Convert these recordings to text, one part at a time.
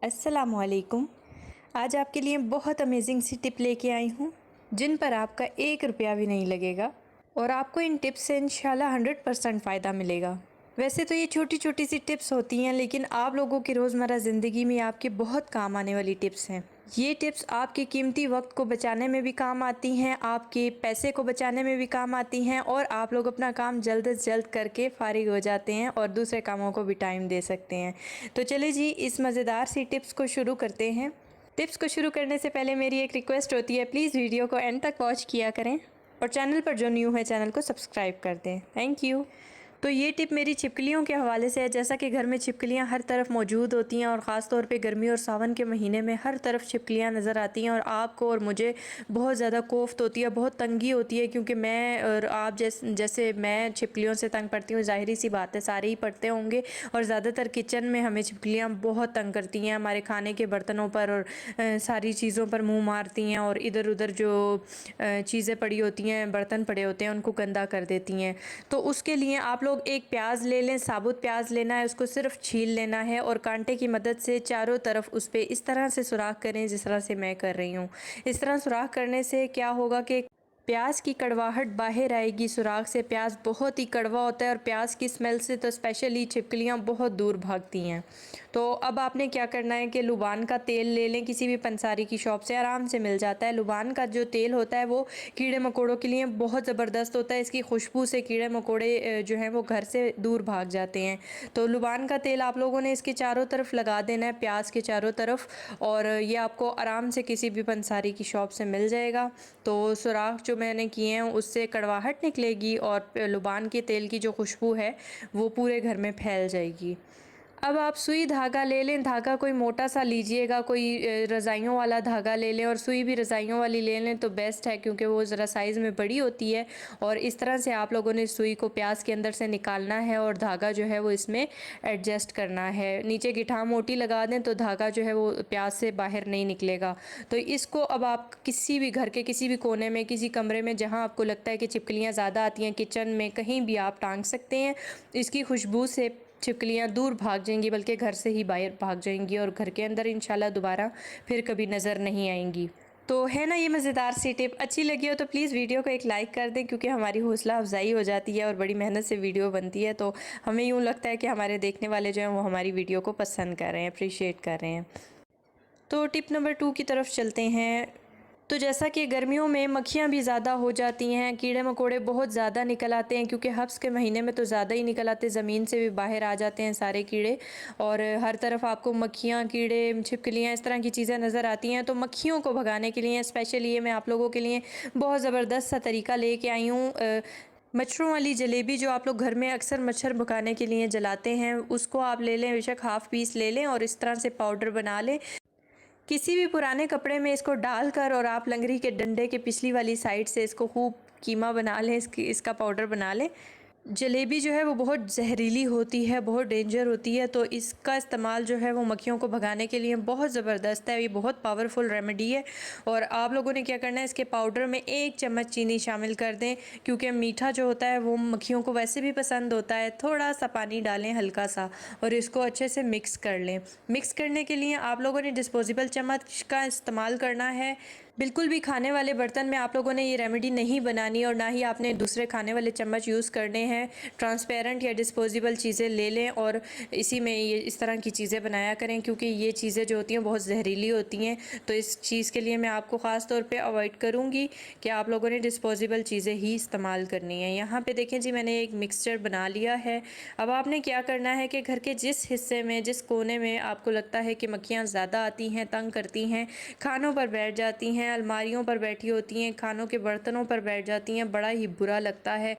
अस्सलामुअलैकुम। आज आपके लिए बहुत अमेजिंग सी टिप लेके आई हूँ जिन पर आपका 1 रुपया भी नहीं लगेगा और आपको इन टिप्स से इंशाल्लाह 100% फ़ायदा मिलेगा। वैसे तो ये छोटी छोटी सी टिप्स होती हैं, लेकिन आप लोगों की रोज़मर्रा ज़िंदगी में आपके बहुत काम आने वाली टिप्स हैं। ये टिप्स आपके कीमती वक्त को बचाने में भी काम आती हैं, आपके पैसे को बचाने में भी काम आती हैं और आप लोग अपना काम जल्द से जल्द करके फ़ारिग हो जाते हैं और दूसरे कामों को भी टाइम दे सकते हैं। तो चलिए जी, इस मज़ेदार सी टिप्स को शुरू करते हैं। टिप्स को शुरू करने से पहले मेरी एक रिक्वेस्ट होती है, प्लीज़ वीडियो को एंड तक वॉच किया करें और चैनल पर जो न्यू है चैनल को सब्सक्राइब कर दें। Thank you. तो ये टिप मेरी छिपकलियों के हवाले से है। जैसा कि घर में छिपकलियाँ हर तरफ मौजूद होती हैं और ख़ास तौर पे गर्मी और सावन के महीने में हर तरफ छिपकलियाँ नज़र आती हैं और आपको और मुझे बहुत ज़्यादा कोफ्त होती है, बहुत तंगी होती है, क्योंकि मैं और आप जैसे मैं छिपकलियों से तंग पड़ती हूँ। ज़ाहिर सी बात है, सारे ही पड़ते होंगे और ज़्यादातर किचन में हमें छिपकलियाँ बहुत तंग करती हैं। हमारे खाने के बर्तनों पर और सारी चीज़ों पर मुँह मारती हैं और इधर उधर जो चीज़ें पड़ी होती हैं, बर्तन पड़े होते हैं, उनको गंदा कर देती हैं। तो उसके लिए आप लोग एक प्याज ले लें, साबुत प्याज लेना है, उसको सिर्फ छील लेना है और कांटे की मदद से चारों तरफ उस पे इस तरह से सुराख करें जिस तरह से मैं कर रही हूँ। इस तरह सुराख करने से क्या होगा कि प्याज की कड़वाहट बाहर आएगी। सुराख से प्याज बहुत ही कड़वा होता है और प्याज की स्मेल से तो स्पेशली छिपकलियाँ बहुत दूर भागती हैं। तो अब आपने क्या करना है कि लुबान का तेल ले लें, किसी भी पंसारी की शॉप से आराम से मिल जाता है। लुबान का जो तेल होता है वो कीड़े मकोड़ों के लिए बहुत ज़बरदस्त होता है। इसकी खुशबू से कीड़े मकोड़े जो हैं वो घर से दूर भाग जाते हैं। तो लुबान का तेल आप लोगों ने इसके चारों तरफ लगा देना है, प्याज के चारों तरफ, और ये आपको आराम से किसी भी पंसारी की शॉप से मिल जाएगा। तो सुराख जो मैंने किए हैं उससे कड़वाहट निकलेगी और लुबान के तेल की जो खुशबू है वो पूरे घर में फैल जाएगी। अब आप सुई धागा ले लें। धागा कोई मोटा सा लीजिएगा, कोई रज़ाइयों वाला धागा ले लें और सुई भी रज़ाइयों वाली ले लें तो बेस्ट है, क्योंकि वो ज़रा साइज़ में बड़ी होती है। और इस तरह से आप लोगों ने सुई को प्याज के अंदर से निकालना है और धागा जो है वो इसमें एडजस्ट करना है। नीचे गिठां मोटी लगा दें तो धागा जो है वो प्याज से बाहर नहीं निकलेगा। तो इसको अब आप किसी भी घर के किसी भी कोने में, किसी कमरे में जहाँ आपको लगता है कि छिपकलियाँ ज़्यादा आती हैं, किचन में कहीं भी आप टांग सकते हैं। इसकी खुशबू से छिपकलियाँ दूर भाग जाएंगी, बल्कि घर से ही बाहर भाग जाएंगी और घर के अंदर इंशाल्लाह दोबारा फिर कभी नज़र नहीं आएंगी। तो है ना ये मज़ेदार सी टिप। अच्छी लगी हो तो प्लीज़ वीडियो को एक लाइक कर दें, क्योंकि हमारी हौसला अफजाई हो जाती है और बड़ी मेहनत से वीडियो बनती है। तो हमें यूँ लगता है कि हमारे देखने वाले जो हैं वो हमारी वीडियो को पसंद कर रहे हैं, अप्रिशिएट कर रहे हैं। तो टिप नंबर 2 की तरफ चलते हैं। तो जैसा कि गर्मियों में मक्खियाँ भी ज़्यादा हो जाती हैं, कीड़े मकोड़े बहुत ज़्यादा निकल आते हैं, क्योंकि हब्स के महीने में तो ज़्यादा ही निकल आते हैं, ज़मीन से भी बाहर आ जाते हैं सारे कीड़े और हर तरफ आपको मक्खियाँ, कीड़े, छिपकलियाँ इस तरह की चीज़ें नज़र आती हैं। तो मक्खियों को भगाने के लिए स्पेशली ये मैं आप लोगों के लिए बहुत ज़बरदस्त सा तरीका लेके आई हूँ। मच्छरों वाली जलेबी जो आप लोग घर में अक्सर मच्छर भगाने के लिए जलाते हैं, उसको आप ले लें, बेशक हाफ़ पीस ले लें और इस तरह से पाउडर बना लें। किसी भी पुराने कपड़े में इसको डालकर और आप लंगड़ी के डंडे के पिछली वाली साइड से इसको खूब कीमा बना लें, इसका पाउडर बना लें। जलेबी जो है वो बहुत जहरीली होती है, बहुत डेंजर होती है, तो इसका इस्तेमाल जो है वो मक्खियों को भगाने के लिए बहुत ज़बरदस्त है। ये बहुत पावरफुल रेमेडी है। और आप लोगों ने क्या करना है, इसके पाउडर में 1 चम्मच चीनी शामिल कर दें, क्योंकि मीठा जो होता है वो मक्खियों को वैसे भी पसंद होता है। थोड़ा सा पानी डालें हल्का सा और इसको अच्छे से मिक्स कर लें। मिक्स करने के लिए आप लोगों ने डिस्पोजेबल चम्मच का इस्तेमाल करना है। बिल्कुल भी खाने वाले बर्तन में आप लोगों ने ये रेमेडी नहीं बनानी और ना ही आपने दूसरे खाने वाले चम्मच यूज़ करने हैं। ट्रांसपेरेंट या डिस्पोजेबल चीज़ें ले लें और इसी में ये इस तरह की चीज़ें बनाया करें, क्योंकि ये चीज़ें जो होती हैं बहुत जहरीली होती हैं। तो इस चीज़ के लिए मैं आपको ख़ास तौर पे अवॉइड करूँगी कि आप लोगों ने डिस्पोजेबल चीज़ें ही इस्तेमाल करनी है। यहाँ पे देखें जी, मैंने एक मिक्सचर बना लिया है। अब आपने क्या करना है कि घर के जिस हिस्से में, जिस कोने में आपको लगता है कि मक्खियाँ ज़्यादा आती हैं, तंग करती हैं, खानों पर बैठ जाती हैं, अलमारियों पर बैठी होती हैं, खानों के बर्तनों पर बैठ जाती हैं, बड़ा ही बुरा लगता है,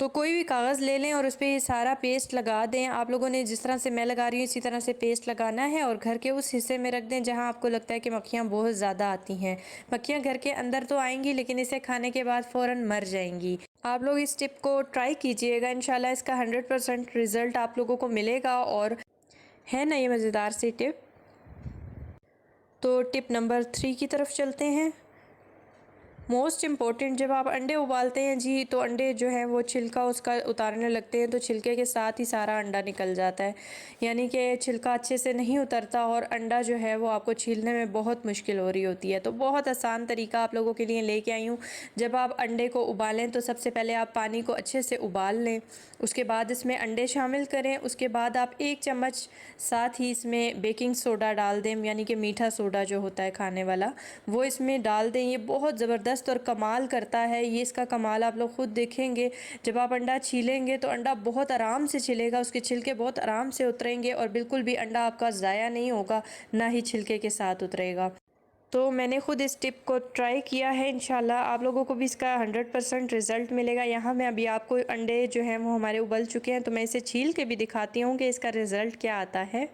तो कोई भी कागज़ ले लें और उस पर ये सारा पेस्ट लगा दें। आप लोगों ने जिस तरह से मैं लगा रही हूँ इसी तरह से पेस्ट लगाना है और घर के उस हिस्से में रख दें जहाँ आपको लगता है कि मक्खियाँ बहुत ज़्यादा आती हैं। मक्खियाँ घर के अंदर तो आएंगी, लेकिन इसे खाने के बाद फ़ौरन मर जाएंगी। आप लोग इस टिप को ट्राई कीजिएगा, इंशाल्लाह इसका 100% रिज़ल्ट आप लोगों को मिलेगा। और है ना ये मज़ेदार सी टिप। तो टिप नंबर 3 की तरफ चलते हैं। मोस्ट इम्पॉर्टेंट, जब आप अंडे उबालते हैं जी, तो अंडे जो है वो छिलका उसका उतारने लगते हैं तो छिलके के साथ ही सारा अंडा निकल जाता है, यानी कि छिलका अच्छे से नहीं उतरता और अंडा जो है वो आपको छीलने में बहुत मुश्किल हो रही होती है। तो बहुत आसान तरीका आप लोगों के लिए लेके आई हूँ। जब आप अंडे को उबालें तो सबसे पहले आप पानी को अच्छे से उबाल लें, उसके बाद इसमें अंडे शामिल करें, उसके बाद आप 1 चम्मच साथ ही इसमें बेकिंग सोडा डाल दें, यानी कि मीठा सोडा जो होता है खाने वाला, वो इसमें डाल दें। ये बहुत ज़बरदस्त और कमाल करता है, ये इसका कमाल आप लोग ख़ुद देखेंगे। जब आप अंडा छीलेंगे तो अंडा बहुत आराम से छिलेगा, उसके छिलके बहुत आराम से उतरेंगे और बिल्कुल भी अंडा आपका ज़ाया नहीं होगा, ना ही छिलके के साथ उतरेगा। तो मैंने ख़ुद इस टिप को ट्राई किया है, इंशाल्लाह आप लोगों को भी इसका 100% रिज़ल्ट मिलेगा। यहाँ मैं अभी आपको अंडे जो हैं वो हमारे उबल चुके हैं, तो मैं इसे छील के भी दिखाती हूँ कि इसका रिज़ल्ट क्या आता है।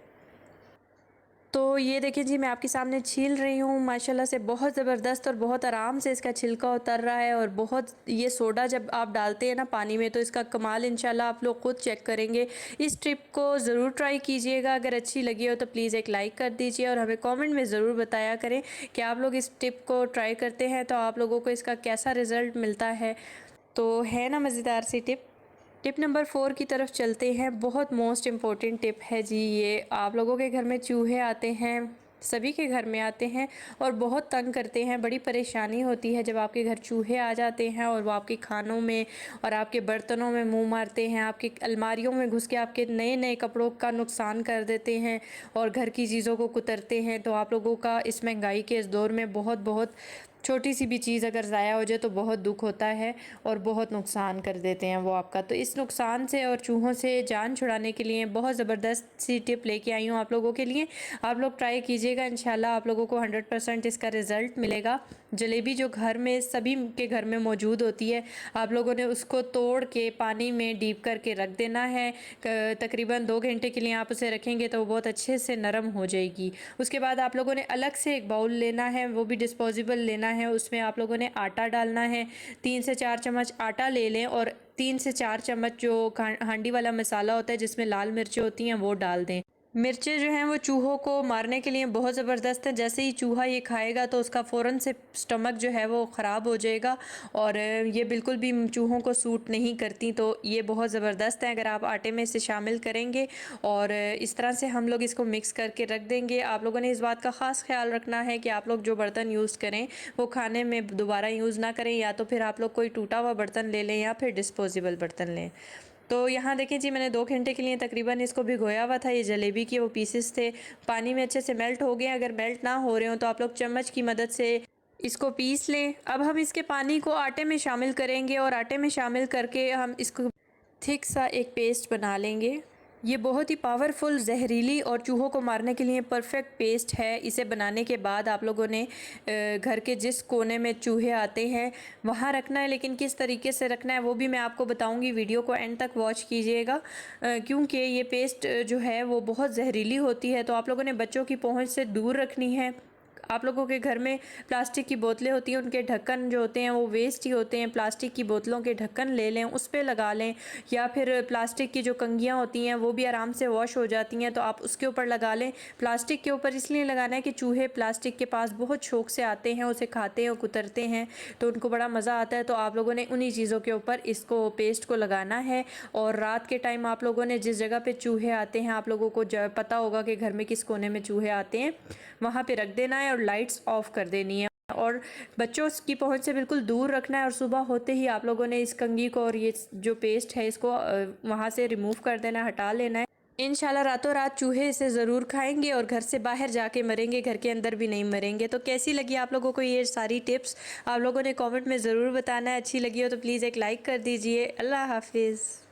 तो ये देखिए जी, मैं आपके सामने छील रही हूँ, माशाल्लाह से बहुत ज़बरदस्त और बहुत आराम से इसका छिलका उतर रहा है। और बहुत ये सोडा जब आप डालते हैं ना पानी में, तो इसका कमाल इंशाल्लाह आप लोग खुद चेक करेंगे। इस ट्रिप को ज़रूर ट्राई कीजिएगा, अगर अच्छी लगी हो तो प्लीज़ एक लाइक कर दीजिए और हमें कमेंट में ज़रूर बताया करें कि आप लोग इस टिप को ट्राई करते हैं तो आप लोगों को इसका कैसा रिज़ल्ट मिलता है। तो है ना मज़ेदार सी टिप। टिप नंबर 4 की तरफ चलते हैं। बहुत मोस्ट इम्पॉर्टेंट टिप है जी ये। आप लोगों के घर में चूहे आते हैं, सभी के घर में आते हैं और बहुत तंग करते हैं। बड़ी परेशानी होती है जब आपके घर चूहे आ जाते हैं और वो आपके खानों में और आपके बर्तनों में मुंह मारते हैं, आपकी अलमारियों में घुस के आपके नए नए कपड़ों का नुकसान कर देते हैं और घर की चीज़ों को कुतरते हैं। तो आप लोगों का इस महंगाई के इस दौर में बहुत बहुत छोटी सी भी चीज़ अगर ज़ाया हो जाए तो बहुत दुख होता है और बहुत नुकसान कर देते हैं वो आपका। तो इस नुकसान से और चूहों से जान छुड़ाने के लिए बहुत ज़बरदस्त सी टिप लेके आई हूँ आप लोगों के लिए। आप लोग ट्राई कीजिएगा, इंशाल्लाह आप लोगों को 100% इसका रिज़ल्ट मिलेगा। जलेबी जो घर में सभी के घर में मौजूद होती है, आप लोगों ने उसको तोड़ के पानी में डीप करके रख देना है। तकरीबन 2 घंटे के लिए आप उसे रखेंगे तो वो बहुत अच्छे से नरम हो जाएगी। उसके बाद आप लोगों ने अलग से एक बाउल लेना है, वो भी डिस्पोजेबल लेना है। उसमें आप लोगों ने आटा डालना है, 3 से 4 चम्मच आटा ले लें और 3 से 4 चम्मच जो हांडी वाला मसाला होता है जिसमें लाल मिर्चें होती हैं वो डाल दें। मिर्चें जो हैं वो चूहों को मारने के लिए बहुत ज़बरदस्त है। जैसे ही चूहा ये खाएगा तो उसका फ़ौरन से स्टमक जो है वो ख़राब हो जाएगा और ये बिल्कुल भी चूहों को सूट नहीं करती। तो ये बहुत ज़बरदस्त है अगर आप आटे में इसे शामिल करेंगे और इस तरह से हम लोग इसको मिक्स करके रख देंगे। आप लोगों ने इस बात का ख़ास ख्याल रखना है कि आप लोग जो बर्तन यूज़ करें वो खाने में दोबारा यूज़ ना करें, या तो फिर आप लोग कोई टूटा हुआ बर्तन ले लें या फिर डिस्पोजेबल बर्तन लें। तो यहाँ देखिए जी, मैंने 2 घंटे के लिए तकरीबन इसको भिगोया हुआ था। ये जलेबी के वो पीसेस थे, पानी में अच्छे से मेल्ट हो गए। अगर मेल्ट ना हो रहे हो तो आप लोग चम्मच की मदद से इसको पीस लें। अब हम इसके पानी को आटे में शामिल करेंगे और आटे में शामिल करके हम इसको थिक सा एक पेस्ट बना लेंगे। ये बहुत ही पावरफुल, जहरीली और चूहों को मारने के लिए परफेक्ट पेस्ट है। इसे बनाने के बाद आप लोगों ने घर के जिस कोने में चूहे आते हैं वहाँ रखना है, लेकिन किस तरीके से रखना है वो भी मैं आपको बताऊंगी। वीडियो को एंड तक वॉच कीजिएगा क्योंकि ये पेस्ट जो है वो बहुत जहरीली होती है। तो आप लोगों ने बच्चों की पहुँच से दूर रखनी है। आप लोगों के घर में प्लास्टिक की बोतलें होती हैं, उनके ढक्कन जो होते हैं वो वेस्ट ही होते हैं। प्लास्टिक की बोतलों के ढक्कन ले लें, उस पर लगा लें, या फिर प्लास्टिक की जो कंघियाँ होती हैं वो भी आराम से वॉश हो जाती हैं तो आप उसके ऊपर लगा लें। प्लास्टिक के ऊपर इसलिए लगाना है कि चूहे प्लास्टिक के पास बहुत शौक से आते हैं, उसे खाते हैं और कुतरते हैं तो उनको बड़ा मज़ा आता है। तो आप लोगों ने उन्हीं चीज़ों के ऊपर इसको पेस्ट को लगाना है। और रात के टाइम आप लोगों ने जिस जगह पे चूहे आते हैं, आप लोगों को पता होगा कि घर में किस कोने में चूहे आते हैं, वहाँ पे रख देना है और लाइट्स ऑफ कर देनी है और बच्चों की पहुंच से बिल्कुल दूर रखना है। और सुबह होते ही आप लोगों ने इस कंघी को और ये जो पेस्ट है इसको वहाँ से रिमूव कर देना, हटा लेना है। इंशाल्लाह रातों रात चूहे इसे ज़रूर खाएंगे और घर से बाहर जाके मरेंगे, घर के अंदर भी नहीं मरेंगे। तो कैसी लगी आप लोगों को ये सारी टिप्स, आप लोगों ने कमेंट में ज़रूर बताना है। अच्छी लगी हो तो प्लीज़ एक लाइक कर दीजिए। अल्लाह हाफिज़।